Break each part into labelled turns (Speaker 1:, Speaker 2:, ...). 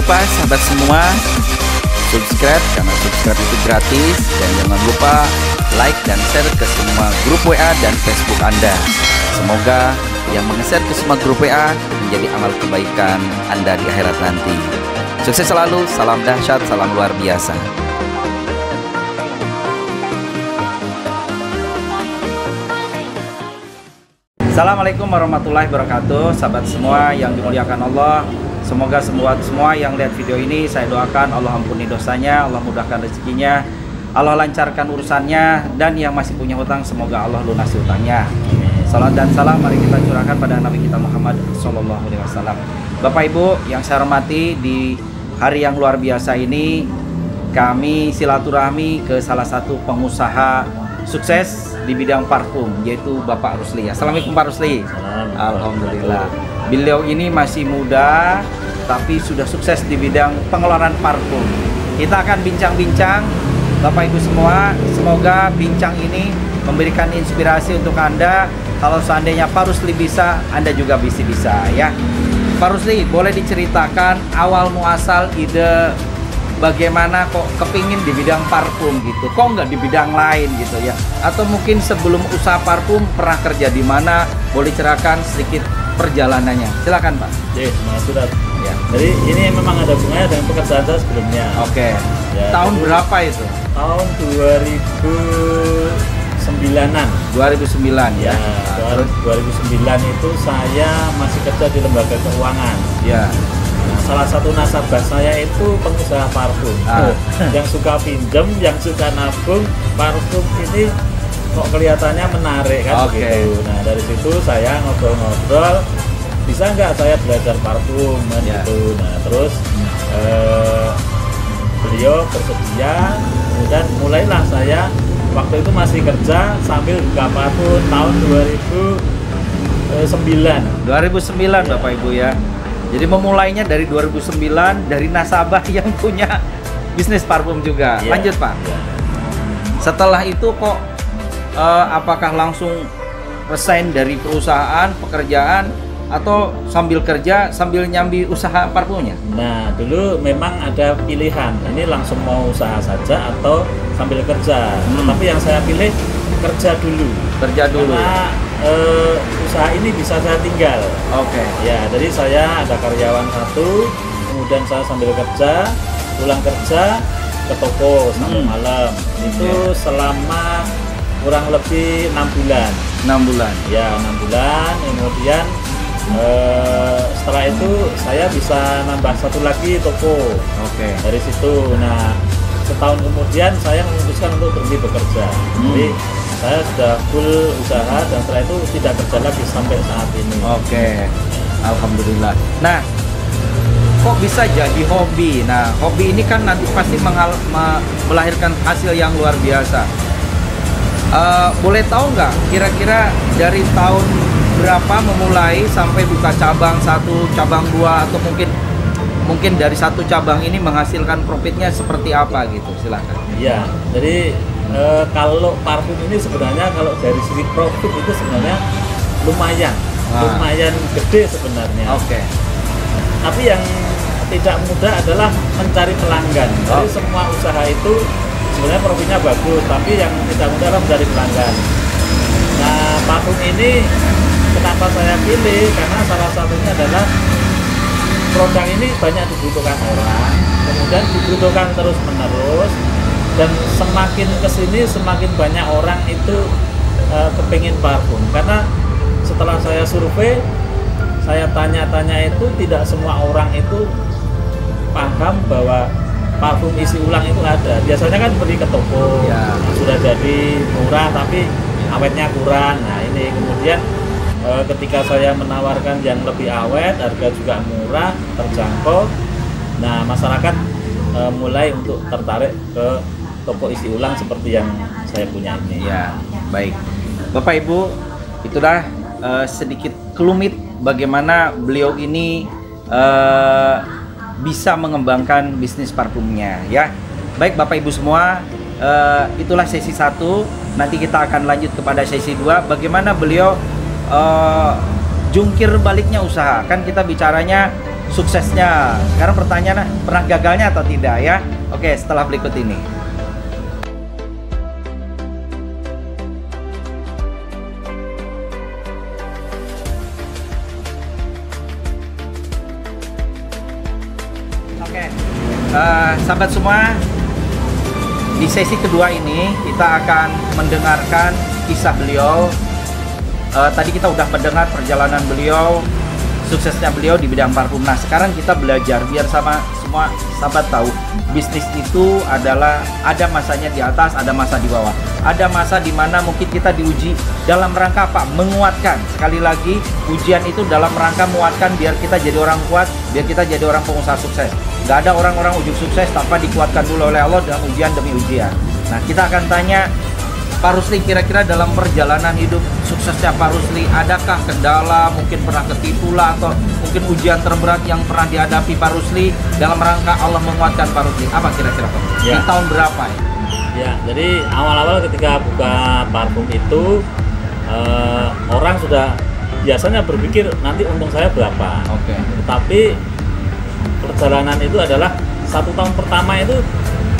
Speaker 1: lupa sahabat semua, subscribe karena subscribe itu gratis, dan jangan lupa like dan share ke semua grup WA dan Facebook Anda. Semoga yang menge-share ke semua grup WA menjadi amal kebaikan Anda di akhirat nanti. Sukses selalu, salam dahsyat, salam luar biasa. Assalamualaikum warahmatullahi wabarakatuh. Sahabat semua yang dimuliakan Allah, semoga semua yang lihat video ini, saya doakan Allah ampuni dosanya, Allah mudahkan rezekinya, Allah lancarkan urusannya, dan yang masih punya hutang semoga Allah lunasi hutangnya. Salam dan salam mari kita curahkan pada Nabi kita Muhammad SAW. Bapak Ibu yang saya hormati, di hari yang luar biasa ini kami silaturahmi ke salah satu pengusaha sukses di bidang parfum, yaitu Bapak Rusli. Assalamualaikum Pak Rusli. Alhamdulillah. Beliau ini masih muda tapi sudah sukses di bidang pengeluaran parfum. Kita akan bincang-bincang Bapak Ibu semua. Semoga bincang ini memberikan inspirasi untuk Anda. Kalau seandainya Pak Rusli bisa, Anda juga bisa ya. Pak Rusli, boleh diceritakan awal muasal ide bagaimana kok kepingin di bidang parfum gitu, kok nggak di bidang lain gitu ya? Atau mungkin sebelum usaha parfum pernah kerja di mana? Boleh ceritakan sedikit perjalanannya, silakan Pak.
Speaker 2: Sudah. Ya. Jadi ini memang ada hubungannya dengan pekerjaan saya sebelumnya.
Speaker 1: Oke. Ya, tahun berapa itu?
Speaker 2: Tahun 2009-an.
Speaker 1: 2009 ya.
Speaker 2: Tahun 2009 itu saya masih kerja di lembaga keuangan.
Speaker 1: Ya.
Speaker 2: Salah satu nasabah saya itu pengusaha parfum. Yang suka pinjem, yang suka nabung, parfum ini kok kelihatannya menarik kan gitu. Nah dari situ saya ngobrol-ngobrol, bisa nggak saya belajar parfum kan gitu. Nah terus beliau bersedia, kemudian mulailah saya waktu itu masih kerja sambil buka parfum tahun 2009.
Speaker 1: 2009 Bapak Ibu ya. Jadi memulainya dari 2009 dari nasabah yang punya bisnis parfum juga. Lanjut Pak. Setelah itu kok apakah langsung resign dari perusahaan pekerjaan atau sambil kerja sambil nyambi usaha parfumnya?
Speaker 2: Nah dulu memang ada pilihan, ini langsung mau usaha saja atau sambil kerja. Tapi yang saya pilih kerja dulu.
Speaker 1: Kerja dulu.
Speaker 2: Karena usaha ini bisa saya tinggal. Ya, jadi saya ada karyawan satu, kemudian saya sambil kerja, pulang kerja ke toko sampai malam. Itu selama kurang lebih 6 bulan.
Speaker 1: 6 bulan.
Speaker 2: Ya, 6 bulan. Kemudian setelah itu saya bisa nambah satu lagi toko. Dari situ. Nah, setahun kemudian saya memutuskan untuk berhenti bekerja. Jadi saya sudah full usaha dan setelah itu tidak kerja lagi sampai saat ini.
Speaker 1: Alhamdulillah. Nah, kok bisa jadi hobi? Nah, hobi ini kan nanti pasti melahirkan hasil yang luar biasa. Boleh tahu nggak kira-kira dari tahun berapa memulai sampai buka cabang 1, cabang 2, atau mungkin dari satu cabang ini menghasilkan profitnya seperti apa gitu? Silakan.
Speaker 2: Iya, jadi kalau parfum ini sebenarnya kalau dari sisi profit itu sebenarnya lumayan gede sebenarnya. Tapi yang tidak mudah adalah mencari pelanggan. Jadi semua usaha itu sebenarnya profitnya bagus, tapi yang tidak mudah adalah mencari pelanggan. Nah parfum ini kenapa saya pilih? Karena salah satunya adalah produk ini banyak dibutuhkan orang, kemudian dibutuhkan terus menerus. Dan semakin kesini semakin banyak orang itu kepingin parfum, karena setelah saya survei, saya tanya-tanya itu tidak semua orang itu paham bahwa parfum isi ulang itu ada. Biasanya kan beli ke toko, sudah jadi murah tapi awetnya kurang. Nah ini kemudian ketika saya menawarkan yang lebih awet, harga juga murah, terjangkau, nah masyarakat mulai untuk tertarik ke toko isi ulang seperti yang saya punya ini.
Speaker 1: Ya, baik. Bapak Ibu, itulah sedikit kelumit bagaimana beliau ini bisa mengembangkan bisnis parfumnya ya. Baik Bapak Ibu semua, itulah sesi 1. Nanti kita akan lanjut kepada sesi 2. Bagaimana beliau jungkir baliknya usaha. Kan kita bicaranya suksesnya. Sekarang pertanyaannya, pernah gagalnya atau tidak ya? Oke, setelah berikut ini. Oke, sahabat semua, di sesi kedua ini kita akan mendengarkan kisah beliau. Tadi kita udah mendengar perjalanan beliau, suksesnya beliau di bidang parfum. Nah, sekarang kita belajar biar sama semua sahabat tahu, bisnis itu adalah ada masanya di atas, ada masa di bawah. Ada masa di mana mungkin kita diuji dalam rangka apa? Menguatkan. Sekali lagi, ujian itu dalam rangka menguatkan biar kita jadi orang kuat, biar kita jadi orang pengusaha sukses. Gak ada orang-orang ujung sukses tanpa dikuatkan dulu oleh Allah dengan ujian demi ujian. Nah, kita akan tanya Pak Rusli, kira-kira dalam perjalanan hidup suksesnya Pak Rusli, adakah kendala, mungkin pernah ketipu lah, atau mungkin ujian terberat yang pernah dihadapi Pak Rusli dalam rangka Allah menguatkan Pak Rusli? Apa kira-kira Pak?
Speaker 2: Ya.
Speaker 1: Di tahun berapa ya?
Speaker 2: Ya, jadi awal-awal ketika buka parfum itu orang sudah biasanya berpikir nanti untung saya berapa.
Speaker 1: Oke.
Speaker 2: Tetapi perjalanan itu adalah 1 tahun pertama itu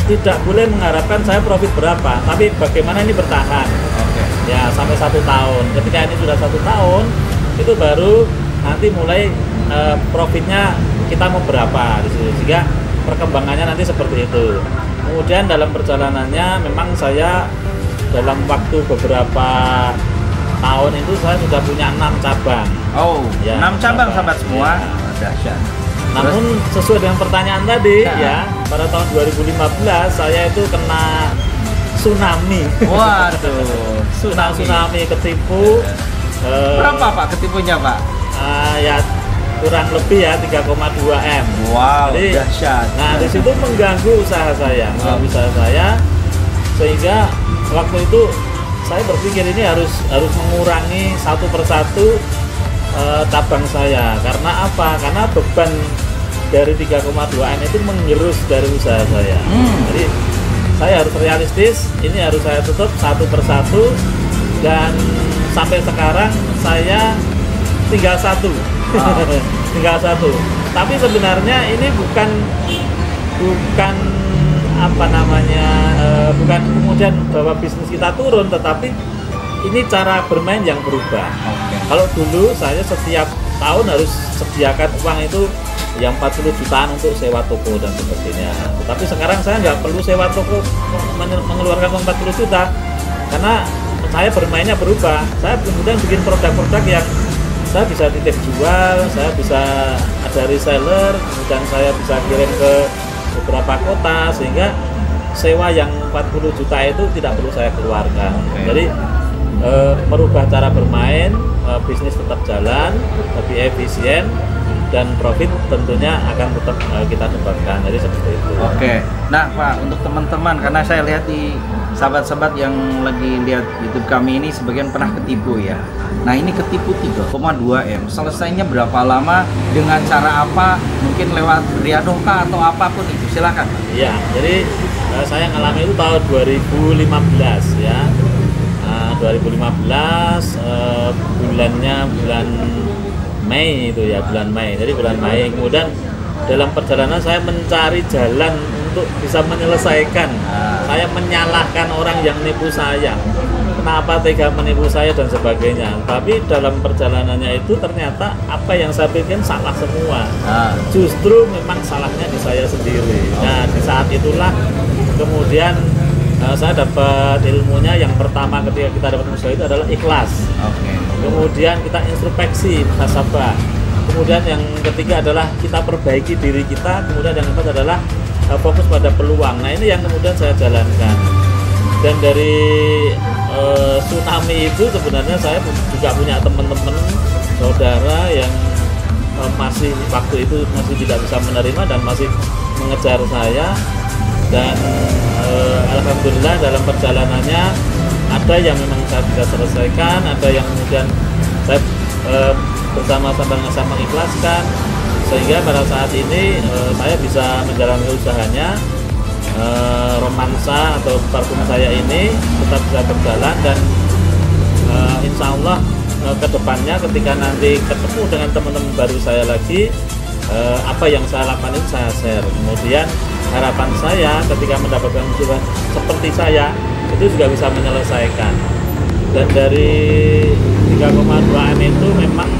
Speaker 2: tidak boleh mengharapkan saya profit berapa, tapi bagaimana ini bertahan.
Speaker 1: Oke.
Speaker 2: Ya, sampai 1 tahun. Ketika ini sudah 1 tahun, itu baru nanti mulai profitnya kita mau berapa di situ. Sehingga perkembangannya nanti seperti itu. Kemudian dalam perjalanannya memang saya dalam waktu beberapa tahun itu saya sudah punya 6 cabang.
Speaker 1: Oh, ya, 6 cabang sahabat semua.
Speaker 2: Ya.
Speaker 1: Dahsyat.
Speaker 2: Namun sesuai dengan pertanyaan tadi ya, pada tahun 2015 saya itu kena tsunami.
Speaker 1: Waduh,
Speaker 2: tsunami ketipu.
Speaker 1: Berapa Pak ketipunya Pak?
Speaker 2: Ya kurang lebih ya 3,2 M.
Speaker 1: Wow,
Speaker 2: jadi,
Speaker 1: dahsyat.
Speaker 2: Nah, di situ mengganggu usaha saya, sehingga waktu itu saya berpikir ini harus mengurangi satu persatu cabang saya. Karena apa? Karena beban dari 3,2 M itu mengerus dari usaha saya. Jadi saya harus realistis, ini harus saya tutup satu persatu, dan sampai sekarang saya tinggal satu. Tinggal satu. Tapi sebenarnya ini bukan apa namanya, bukan kemudian bahwa bisnis kita turun, tetapi ini cara bermain yang berubah. Kalau dulu saya setiap tahun harus sediakan uang itu yang 40 jutaan untuk sewa toko dan sebagainya. Tapi sekarang saya nggak perlu sewa toko mengeluarkan uang 40 juta, karena saya bermainnya berubah. Saya kemudian bikin produk-produk yang saya bisa titip jual, saya bisa ada reseller, kemudian saya bisa kirim ke beberapa kota, sehingga sewa yang 40 juta itu tidak perlu saya keluarkan. Jadi merubah cara bermain, bisnis tetap jalan, lebih efisien, dan profit tentunya akan tetap kita dapatkan. Jadi seperti itu.
Speaker 1: Oke. Nah Pak, untuk teman-teman, karena saya lihat di sahabat-sahabat yang lagi lihat YouTube kami ini sebagian pernah ketipu ya. Nah ini ketipu 3,2 M. Selesainya berapa lama, dengan cara apa? Mungkin lewat riadohkah atau apapun itu, silakan.
Speaker 2: Iya, jadi saya ngalami itu tahun 2015 ya. 2015 bulannya bulan Mei itu ya, bulan Mei. Jadi bulan Mei, kemudian dalam perjalanan saya mencari jalan untuk bisa menyelesaikan. Saya menyalahkan orang yang nipu saya, kenapa tega menipu saya dan sebagainya. Tapi dalam perjalanannya itu ternyata apa yang saya bikin salah semua. Justru memang salahnya di saya sendiri. Nah, di saat itulah kemudian saya dapat ilmunya. Yang pertama ketika kita dapat usaha itu adalah ikhlas. Kemudian kita introspeksi, muhasabah. Kemudian yang ketiga adalah kita perbaiki diri kita. Kemudian yang keempat adalah fokus pada peluang. Nah, ini yang kemudian saya jalankan. Dan dari tsunami itu sebenarnya saya juga punya teman-teman, saudara yang masih waktu itu masih tidak bisa menerima dan masih mengejar saya. Dan alhamdulillah dalam perjalanannya ada yang memang saya bisa selesaikan, ada yang kemudian saya bersama-sama mengikhlaskan, sehingga pada saat ini saya bisa menjalankan usahanya. Romansa atau parfum saya ini tetap bisa berjalan, dan insya Allah kedepannya ketika nanti ketemu dengan teman-teman baru saya lagi, apa yang saya lakukan itu saya share. Kemudian harapan saya ketika mendapatkan musibah seperti saya itu juga bisa menyelesaikan. Dan dari 3,2 M itu memang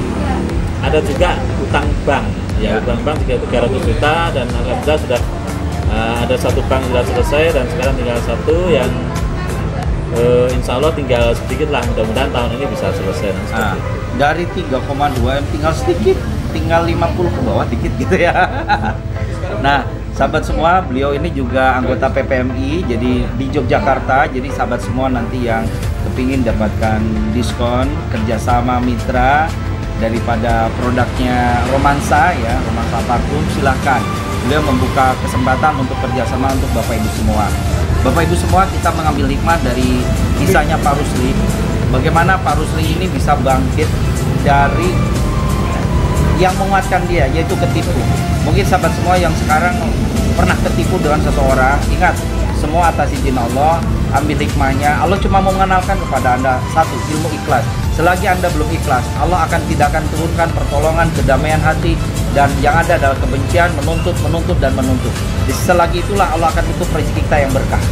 Speaker 2: ada juga utang bank, ya utang bank 300 juta, dan alhamdulillah sudah ada satu bank sudah selesai, dan sekarang tinggal satu yang insya Allah tinggal sedikit lah, mudah-mudahan tahun ini bisa selesai.
Speaker 1: Dari 3,2 M tinggal sedikit, tinggal 50 ke bawah dikit gitu ya. Nah, sahabat semua, beliau ini juga anggota PPMI, jadi di Yogyakarta. Jadi sahabat semua nanti yang kepingin dapatkan diskon kerjasama mitra daripada produknya Romansa ya, Romansa Parfum, silahkan. Beliau membuka kesempatan untuk kerjasama untuk Bapak Ibu semua. Bapak Ibu semua, kita mengambil hikmah dari kisahnya Pak Rusli. Bagaimana Pak Rusli ini bisa bangkit dari yang menguatkan dia, yaitu ketipu. Mungkin sahabat semua yang sekarang pernah ketipu dengan seseorang, ingat, semua atas izin Allah, ambil hikmahnya. Allah cuma mau mengenalkan kepada Anda satu, ilmu ikhlas. Selagi Anda belum ikhlas, Allah tidak akan turunkan pertolongan, kedamaian hati, dan yang ada adalah kebencian, menuntut, dan menuntut. Selagi itulah Allah akan tutup rezeki kita yang berkah.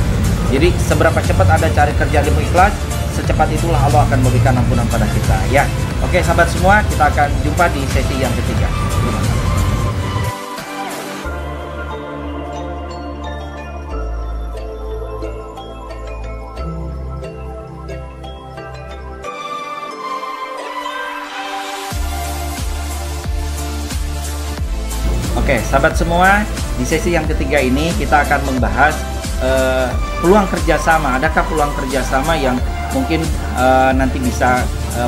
Speaker 1: Jadi seberapa cepat Anda cari kerja ilmu ikhlas, secepat itulah Allah akan memberikan ampunan pada kita ya. Oke sahabat semua, kita akan jumpa di sesi yang ketiga. Oke sahabat semua, di sesi yang ketiga ini kita akan membahas peluang kerjasama. Adakah peluang kerjasama yang mungkin nanti bisa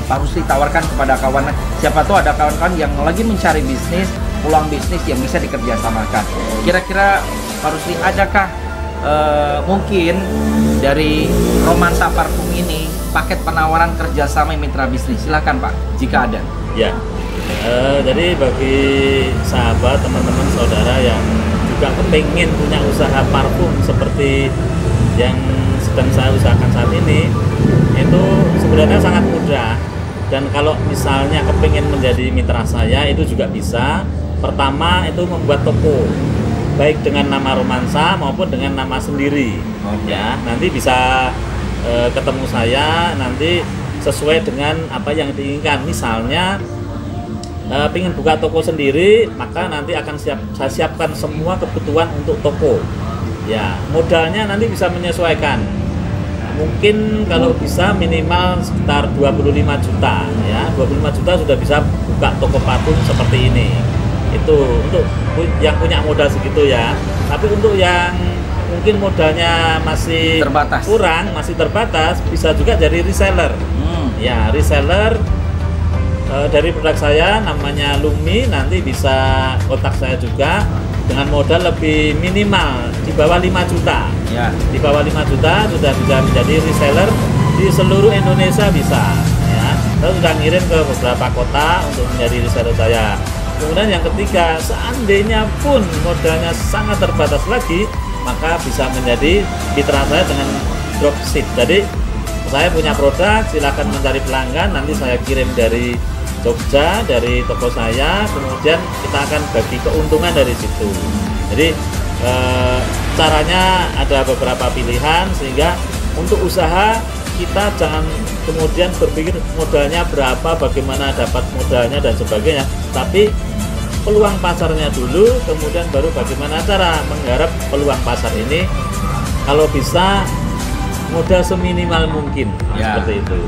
Speaker 1: Pak Rusli tawarkan kepada kawan? Siapa tahu ada kawan-kawan yang lagi mencari bisnis, peluang bisnis yang bisa dikerjasamakan. Kira-kira Pak Rusli, adakah mungkin dari Romansa Parfum ini paket penawaran kerjasama mitra bisnis? Silakan Pak, jika ada.
Speaker 2: Ya, jadi bagi sahabat, teman-teman, saudara yang juga kepingin punya usaha parfum seperti yang sedang saya usahakan saat ini, itu sebenarnya sangat mudah. Dan kalau misalnya kepingin menjadi mitra saya, itu juga bisa. Pertama itu membuat toko, baik dengan nama Romansa maupun dengan nama sendiri. Ya, nanti bisa ketemu saya, nanti sesuai dengan apa yang diinginkan. Misalnya pengen buka toko sendiri, maka nanti akan saya siapkan semua kebutuhan untuk toko. Ya, modalnya nanti bisa menyesuaikan. Mungkin kalau bisa minimal sekitar 25 juta ya. 25 juta sudah bisa buka toko parfum seperti ini. Itu untuk yang punya modal segitu ya. Tapi untuk yang mungkin modalnya masih
Speaker 1: terbatas,
Speaker 2: masih terbatas, bisa juga jadi reseller. Ya, reseller dari produk saya namanya Lumi, nanti bisa kontak saya juga dengan modal lebih minimal di bawah 5 juta.
Speaker 1: Ya.
Speaker 2: Di bawah 5 juta sudah bisa menjadi reseller di seluruh Indonesia bisa. Ya. Saya sudah ngirim ke beberapa kota untuk menjadi reseller saya. Kemudian yang ketiga, seandainya pun modalnya sangat terbatas lagi, maka bisa menjadi mitra saya dengan dropship. Jadi saya punya produk, silakan mencari pelanggan, nanti saya kirim dari Jogja, dari toko saya, kemudian kita akan bagi keuntungan dari situ. Jadi caranya ada beberapa pilihan, sehingga untuk usaha kita jangan kemudian berpikir modalnya berapa, bagaimana dapat modalnya dan sebagainya, tapi peluang pasarnya dulu, kemudian baru bagaimana cara menggarap peluang pasar ini. Kalau bisa modal seminimal mungkin ya. Seperti itu.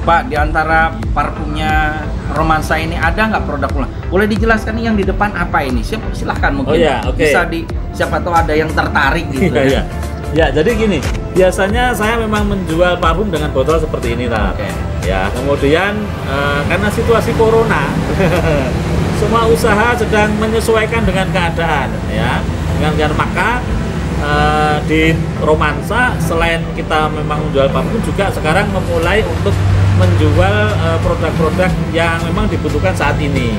Speaker 1: Pak, di antara parfumnya Romansa ini ada nggak produk ulang? Boleh dijelaskan nih yang di depan apa ini? Silahkan mungkin.
Speaker 2: Oh ya, okay.
Speaker 1: Bisa siapa tahu ada yang tertarik gitu.
Speaker 2: Ya. Ya, jadi gini, biasanya saya memang menjual parfum dengan botol seperti ini,
Speaker 1: Okay.
Speaker 2: Ya, kemudian karena situasi corona, semua usaha sedang menyesuaikan dengan keadaan, ya. Dengan maka di Romansa selain kita memang menjual parfum, juga sekarang memulai untuk menjual produk-produk yang memang dibutuhkan saat ini.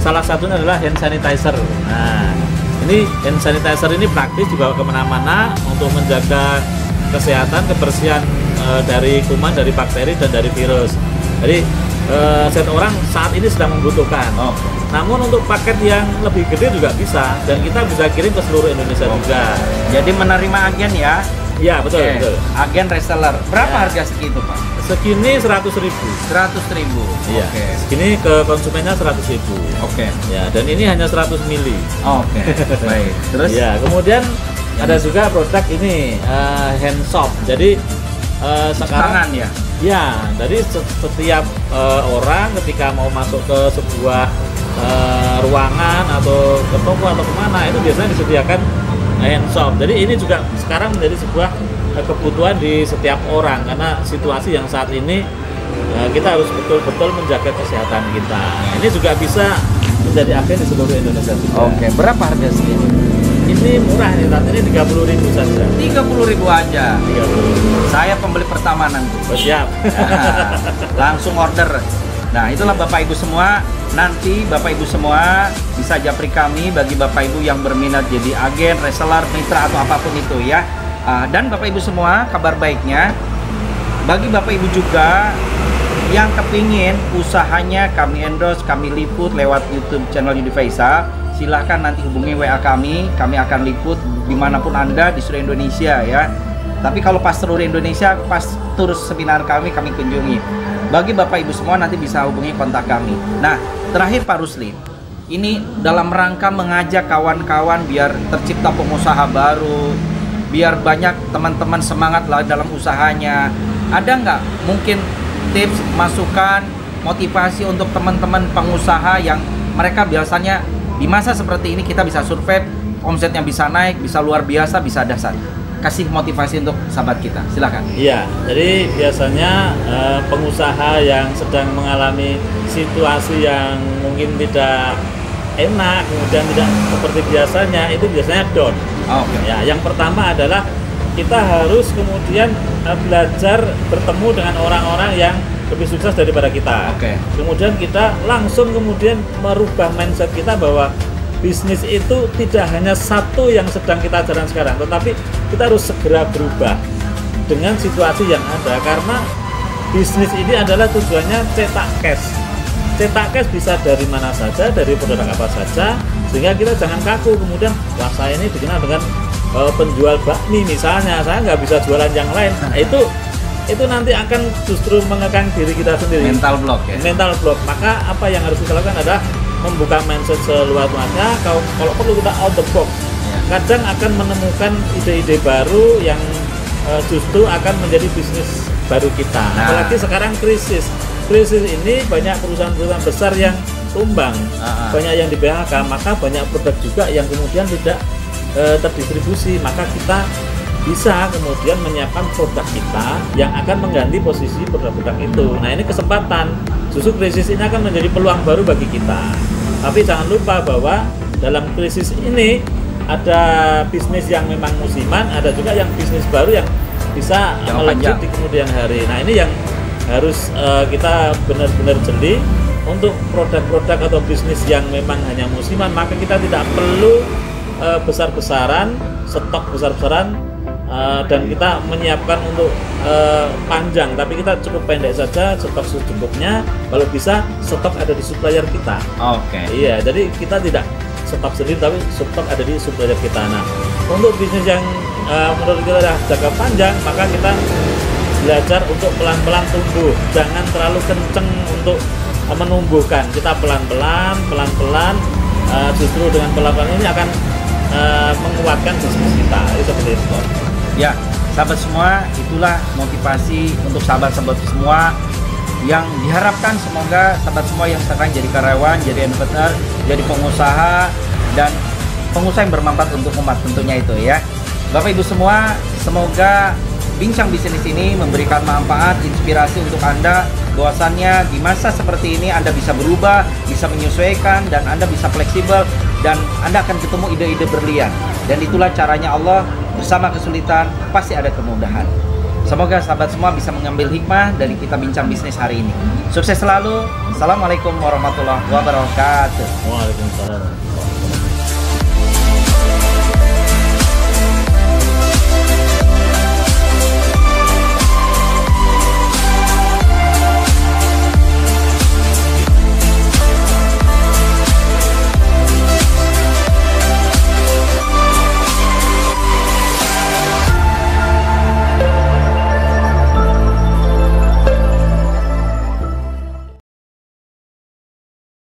Speaker 2: Salah satunya adalah hand sanitizer. Nah, ini hand sanitizer ini praktis dibawa kemana-mana untuk menjaga kesehatan, kebersihan dari kuman, dari bakteri dan dari virus. Jadi set orang saat ini sedang membutuhkan. Namun untuk paket yang lebih gede juga bisa, dan kita bisa kirim ke seluruh Indonesia juga.
Speaker 1: Jadi menerima agen ya?
Speaker 2: Iya, betul, betul.
Speaker 1: Agen reseller. Berapa harga segitu, Pak?
Speaker 2: Segini 100.000.
Speaker 1: 100.000.
Speaker 2: Iya. Segini ke konsumennya 100.000. Ya, dan ini hanya 100 mili.
Speaker 1: Baik. Terus?
Speaker 2: Ya, kemudian ada juga produk ini hand soap. Jadi sekarang
Speaker 1: tangan ya?
Speaker 2: Ya, jadi setiap orang ketika mau masuk ke sebuah ruangan atau ke toko atau kemana, itu biasanya disediakan hand soap. Jadi ini juga sekarang menjadi sebuah kebutuhan di setiap orang, karena situasi yang saat ini kita harus betul-betul menjaga kesehatan kita. Ini juga bisa menjadi agen di seluruh Indonesia juga.
Speaker 1: Berapa harga segini?
Speaker 2: Ini murah nih, saat ini 30.000 saja.
Speaker 1: 30.000 aja.
Speaker 2: 30.000.
Speaker 1: Saya pembeli pertama nanti.
Speaker 2: Siap.
Speaker 1: Langsung order. Nah, itulah Bapak Ibu semua. Nanti Bapak Ibu semua bisa japri kami bagi Bapak Ibu yang berminat jadi agen, reseller, mitra atau apapun itu ya. Dan Bapak Ibu semua, kabar baiknya bagi Bapak Ibu juga yang kepingin usahanya kami endorse, kami liput lewat YouTube channel Yudi Faisal, silahkan nanti hubungi WA kami akan liput dimanapun Anda di seluruh Indonesia ya. Tapi kalau pas seluruh Indonesia, pas tur seminar kami kunjungi. Bagi Bapak Ibu semua nanti bisa hubungi kontak kami. Nah, terakhir Pak Rusli, ini dalam rangka mengajak kawan-kawan biar tercipta pengusaha baru, biar banyak teman-teman semangat lah dalam usahanya. Ada nggak mungkin tips, masukan, motivasi untuk teman-teman pengusaha yang mereka biasanya di masa seperti ini kita bisa survive, omsetnya bisa naik, bisa luar biasa, bisa dahsyat. Kasih motivasi untuk sahabat kita, silakan.
Speaker 2: Iya, jadi biasanya pengusaha yang sedang mengalami situasi yang mungkin tidak enak, kemudian tidak seperti biasanya, itu biasanya down. Ya, yang pertama adalah kita harus kemudian belajar bertemu dengan orang-orang yang lebih sukses daripada kita. Kemudian kita langsung kemudian merubah mindset kita bahwa bisnis itu tidak hanya satu yang sedang kita jalan sekarang, tetapi kita harus segera berubah dengan situasi yang ada, karena bisnis ini adalah tujuannya cetak cash. Cetak cash bisa dari mana saja, dari produk apa saja, sehingga kita jangan kaku kemudian, wah saya ini dikenal dengan penjual bakmi misalnya, saya nggak bisa jualan yang lain. Nah, itu nanti akan justru mengekang diri kita sendiri.
Speaker 1: Mental block ya?
Speaker 2: Mental block. Maka apa yang harus kita lakukan adalah membuka mindset seluas-luasnya. Kalau perlu kita out the box. Kadang akan menemukan ide-ide baru yang justru akan menjadi bisnis baru kita. Apalagi sekarang krisis ini banyak perusahaan-perusahaan besar yang tumbang, banyak yang di PHK, maka banyak produk juga yang kemudian tidak terdistribusi. Maka kita bisa kemudian menyiapkan produk kita yang akan mengganti posisi produk-produk itu. Nah, ini kesempatan. Justru krisis ini akan menjadi peluang baru bagi kita. Tapi jangan lupa bahwa dalam krisis ini ada bisnis yang memang musiman, ada juga yang bisnis baru yang bisa melejit di kemudian hari. Nah, ini yang harus kita benar-benar jeli. Untuk produk-produk atau bisnis yang memang hanya musiman, maka kita tidak perlu besar-besaran, stok besar-besaran, dan kita menyiapkan untuk panjang, tapi kita cukup pendek saja, stok secukupnya. Kalau bisa stok ada di supplier kita. Iya, jadi kita tidak stok sendiri, tapi stok ada di supplier kita. Nah, untuk bisnis yang menurut kita adalah jangka panjang, maka kita belajar untuk pelan-pelan tumbuh, jangan terlalu kenceng untuk menumbuhkan. Kita pelan-pelan, justru dengan pelan-pelan ini akan menguatkan bisnis kita. Itu seperti itu.
Speaker 1: Ya, sahabat semua, itulah motivasi untuk sahabat-sahabat semua yang diharapkan semoga sahabat semua yang sekarang jadi karyawan, jadi entrepreneur, jadi pengusaha, dan pengusaha yang bermanfaat untuk umat tentunya itu ya. Bapak Ibu semua, semoga bincang bisnis ini memberikan manfaat, inspirasi untuk Anda, bahwasannya di masa seperti ini Anda bisa berubah, bisa menyesuaikan, dan Anda bisa fleksibel, dan Anda akan ketemu ide-ide berlian. Dan itulah caranya Allah, bersama kesulitan pasti ada kemudahan. Semoga sahabat semua bisa mengambil hikmah dari kita bincang bisnis hari ini. Sukses selalu. Assalamualaikum warahmatullahi wabarakatuh.
Speaker 2: Waalaikumsalam.